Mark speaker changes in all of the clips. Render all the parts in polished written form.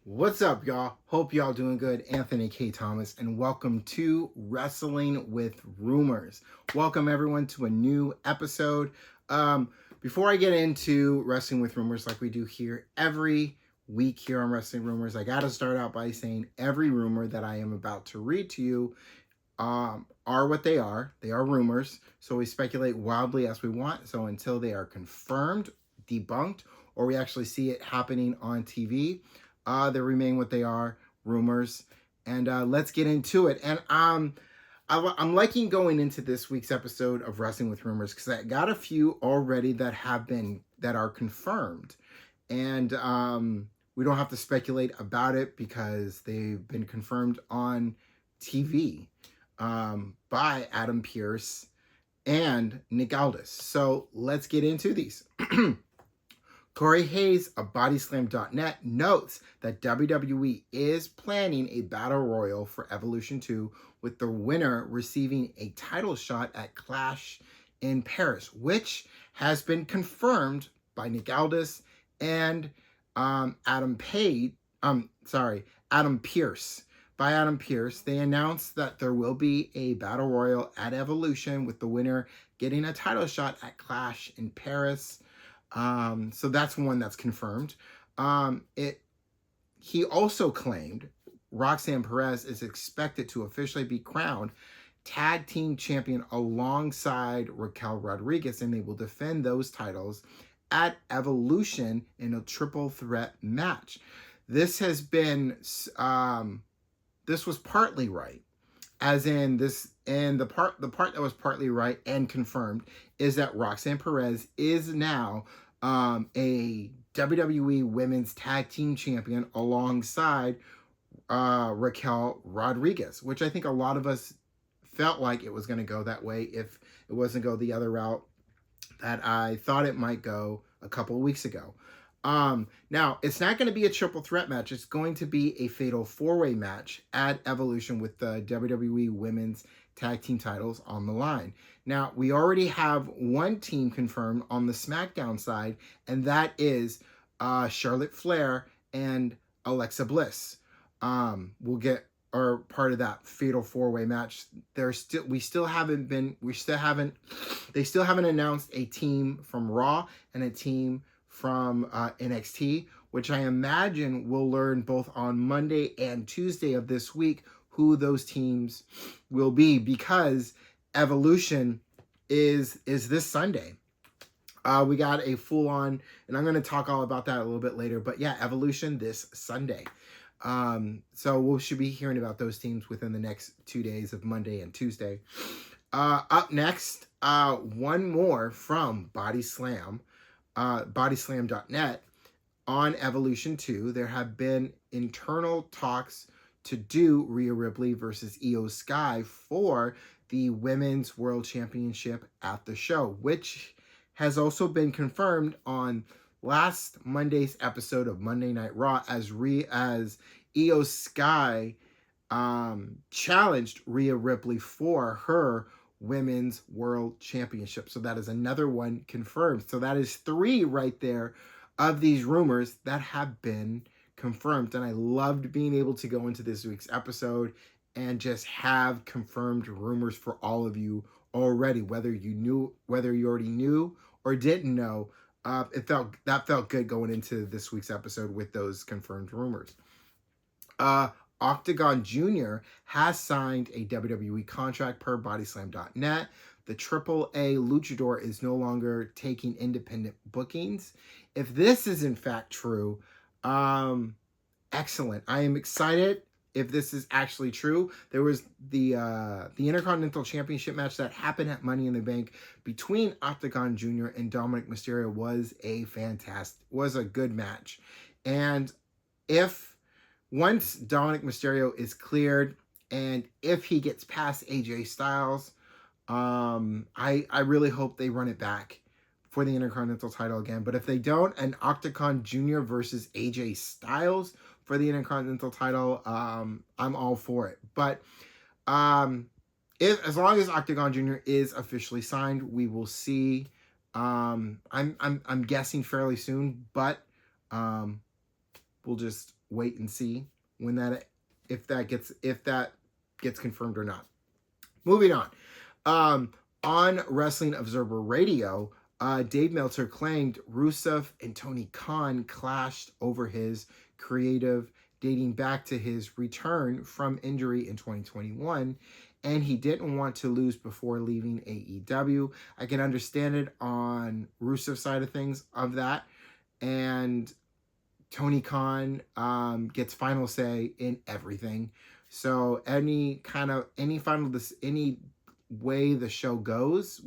Speaker 1: What's up, y'all? Hope y'all doing good. Anthony K. Thomas, and welcome to Wrestling with Rumors. Welcome everyone to a new episode. Before I get into Wrestling with Rumors, like we do here every week here on Wrestling Rumors, I gotta start out by saying every rumor that I am about to read to you are what they are. They are rumors, so we speculate wildly as we want. So until they are confirmed, debunked, or we actually see it happening on TV, they remain what they are, rumors. And let's get into it. And I'm liking going into this week's episode of Wrestling with Rumors because I got a few already that are confirmed, and we don't have to speculate about it because they've been confirmed on TV by Adam Pearce and Nick Aldis. So let's get into these. Corey Hayes of Bodyslam.net notes that WWE is planning a battle royal for Evolution 2, with the winner receiving a title shot at Clash in Paris, which has been confirmed by Nick Aldis and Adam Pearce. By Adam Pearce, they announced that there will be a battle royal at Evolution, with the winner getting a title shot at Clash in Paris. So that's one that's confirmed. He also claimed Roxanne Perez is expected to officially be crowned tag team champion alongside Raquel Rodriguez, and they will defend those titles at Evolution in a triple threat match. This has been, this was partly right, as in this, and the part that was partly right and confirmed is that Roxanne Perez is now a WWE Women's Tag Team Champion alongside Raquel Rodriguez, which I think a lot of us felt like it was going to go that way if it wasn't go the other route that I thought it might go a couple of weeks ago. Now, it's not going to be a triple threat match. It's going to be a fatal four-way match at Evolution with the WWE Women's Tag Team titles on the line. Now, we already have one team confirmed on the SmackDown side, and that is Charlotte Flair and Alexa Bliss. We'll get are part of that fatal four-way match. They still haven't announced a team from Raw and a team from NXT, which I imagine we'll learn both on Monday and Tuesday of this week who those teams will be, because Evolution is this Sunday. We got a full-on, and I'm going to talk all about that a little bit later, but yeah, Evolution this Sunday. So we should be hearing about those teams within the next 2 days of Monday and Tuesday. Up next, one more from Bodyslam.net on Evolution 2. There have been internal talks to do Rhea Ripley versus Io Sky for the Women's World Championship at the show, which has also been confirmed on last Monday's episode of Monday Night Raw, as Io Sky challenged Rhea Ripley for her Women's World Championship. So that is another one confirmed. So that is three right there of these rumors that have been confirmed. And I loved being able to go into this week's episode and just have confirmed rumors for all of you already, whether you already knew or didn't know. That felt good going into this week's episode with those confirmed rumors. Octagon Jr. has signed a WWE contract per Bodyslam.net. The AAA luchador is no longer taking independent bookings. If this is in fact true, excellent. I am excited if this is actually true. There was the Intercontinental Championship match that happened at Money in the Bank between Octagon Jr. and Dominic Mysterio was a good match. And once Dominic Mysterio is cleared, and if he gets past AJ Styles, I really hope they run it back for the Intercontinental title again. But if they don't, an Octagon Jr. versus AJ Styles for the Intercontinental title, I'm all for it. But as long as Octagon Jr. is officially signed, we will see. I'm guessing fairly soon, but we'll just wait and see when that if that gets confirmed or not. Moving on. On Wrestling Observer Radio, Dave Meltzer claimed Rusev and Tony Khan clashed over his creative dating back to his return from injury in 2021, and he didn't want to lose before leaving AEW. I can understand it on Rusev's side of things of that, and Tony Khan gets final say in everything. So any way the show goes,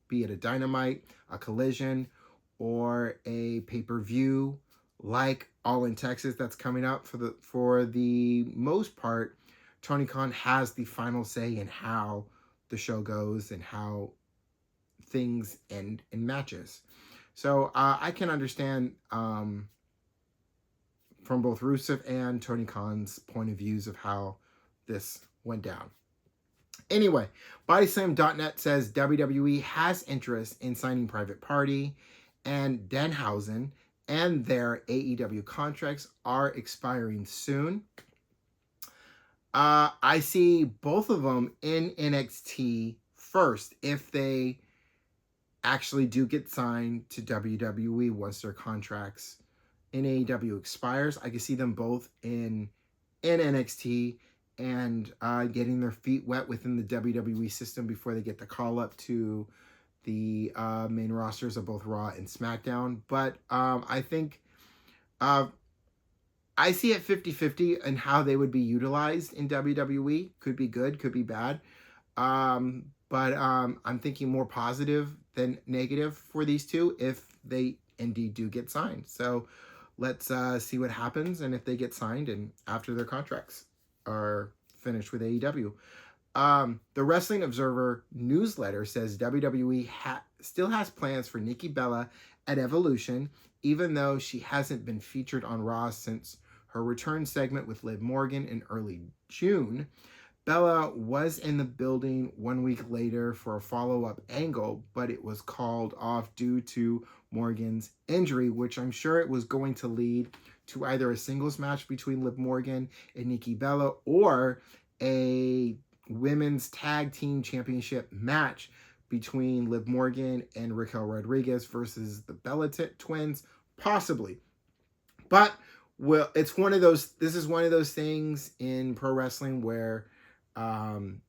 Speaker 1: be it a Dynamite, a Collision, or a pay-per-view like All in Texas that's coming up, for the most part, Tony Khan has the final say in how the show goes and how things end in matches. So I can understand from both Rusev and Tony Khan's point of views of how this went down. Anyway, BodySlam.net says WWE has interest in signing Private Party and Danhausen, and their AEW contracts are expiring soon. I see both of them in NXT first if they actually do get signed to WWE once their contracts in AEW expires. I can see them both in NXT and getting their feet wet within the WWE system before they get the call up to the main rosters of both Raw and SmackDown. But I think I see it 50-50 in how they would be utilized in WWE. Could be good, could be bad. But I'm thinking more positive than negative for these two if they indeed do get signed. So let's see what happens and if they get signed and after their contracts are finished with AEW. The Wrestling Observer newsletter says WWE still has plans for Nikki Bella at Evolution, even though she hasn't been featured on Raw since her return segment with Liv Morgan in early June. Bella was in the building 1 week later for a follow-up angle, but it was called off due to Morgan's injury, which I'm sure it was going to lead to either a singles match between Liv Morgan and Nikki Bella or a women's tag team championship match between Liv Morgan and Raquel Rodriguez versus the Bella twins, possibly. But this is one of those things in pro wrestling where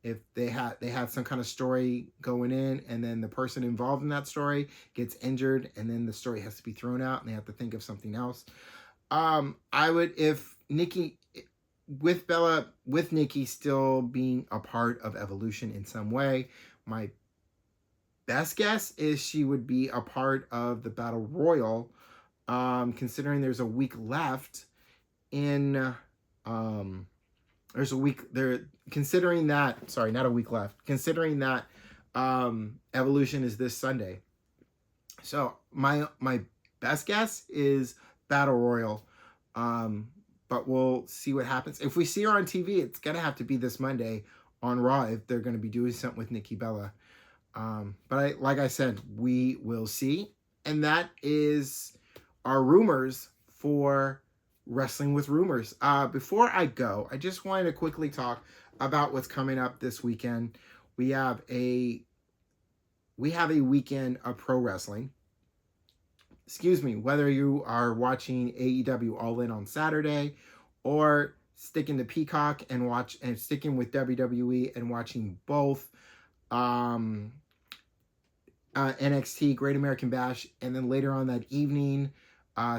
Speaker 1: if they had some kind of story going in and then the person involved in that story gets injured and then the story has to be thrown out and they have to think of something else. I would, if Nikki, with Nikki still being a part of Evolution in some way, my best guess is she would be a part of the Battle Royal, considering there's a week left in, there's a week there, considering that, sorry, not a week left, considering that Evolution is this Sunday. So my best guess is Battle Royal, but we'll see what happens. If we see her on TV, it's going to have to be this Monday on Raw if they're going to be doing something with Nikki Bella. But like I said, we will see. And that is our rumors for Wrestling with Rumors. Before I go, I just wanted to quickly talk about what's coming up this weekend. We have a weekend of pro wrestling. Excuse me, whether you are watching AEW All In on Saturday or sticking to Peacock and sticking with WWE and watching both NXT Great American Bash, and then later on that evening,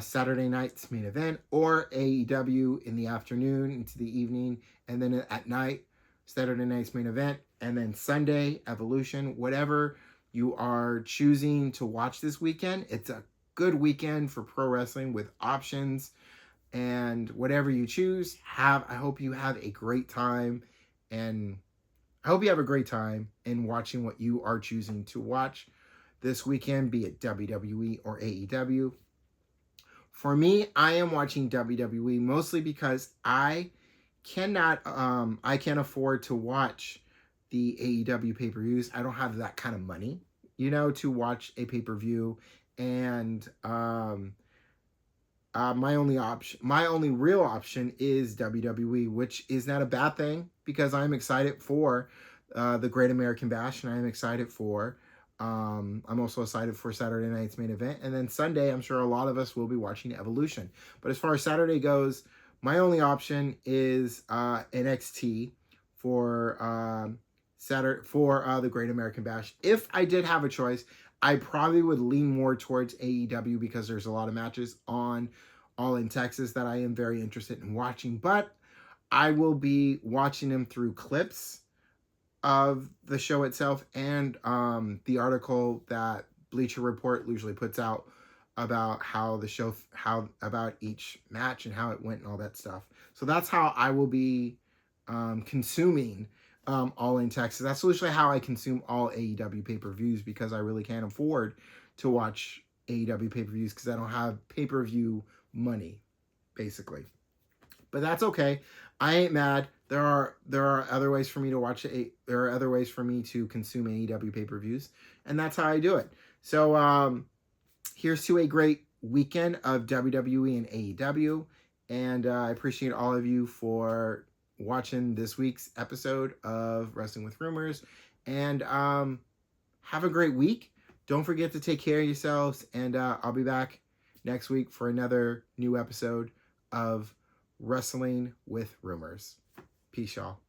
Speaker 1: Saturday night's main event, or AEW in the afternoon into the evening, and then at night, Saturday night's main event, and then Sunday, Evolution. Whatever you are choosing to watch this weekend, it's a good weekend for pro wrestling with options, and whatever you choose, I hope you have a great time, and I hope you have a great time in watching what you are choosing to watch this weekend, be it WWE or AEW. For me, I am watching WWE mostly because I can't afford to watch the AEW pay-per-views. I don't have that kind of money, to watch a pay-per-view. And My only real option is WWE, which is not a bad thing because I'm excited for the Great American Bash, and I'm excited for. I'm also excited for Saturday night's main event, and then Sunday, I'm sure a lot of us will be watching Evolution. But as far as Saturday goes, my only option is NXT for Saturday for the Great American Bash. If I did have a choice, I probably would lean more towards AEW because there's a lot of matches on All in Texas that I am very interested in watching. But I will be watching them through clips of the show itself and the article that Bleacher Report usually puts out about how the show, how about each match and how it went and all that stuff. So that's how I will be consuming All in Texas. That's usually how I consume all AEW pay-per-views because I really can't afford to watch AEW pay-per-views because I don't have pay-per-view money, basically. But that's okay. I ain't mad. There are other ways for me to watch it. There are other ways for me to consume AEW pay-per-views, and that's how I do it. So here's to a great weekend of WWE and AEW, and I appreciate all of you for watching this week's episode of Wrestling with Rumors, and have a great week. Don't forget to take care of yourselves, and I'll be back next week for another new episode of Wrestling with Rumors. Peace, y'all.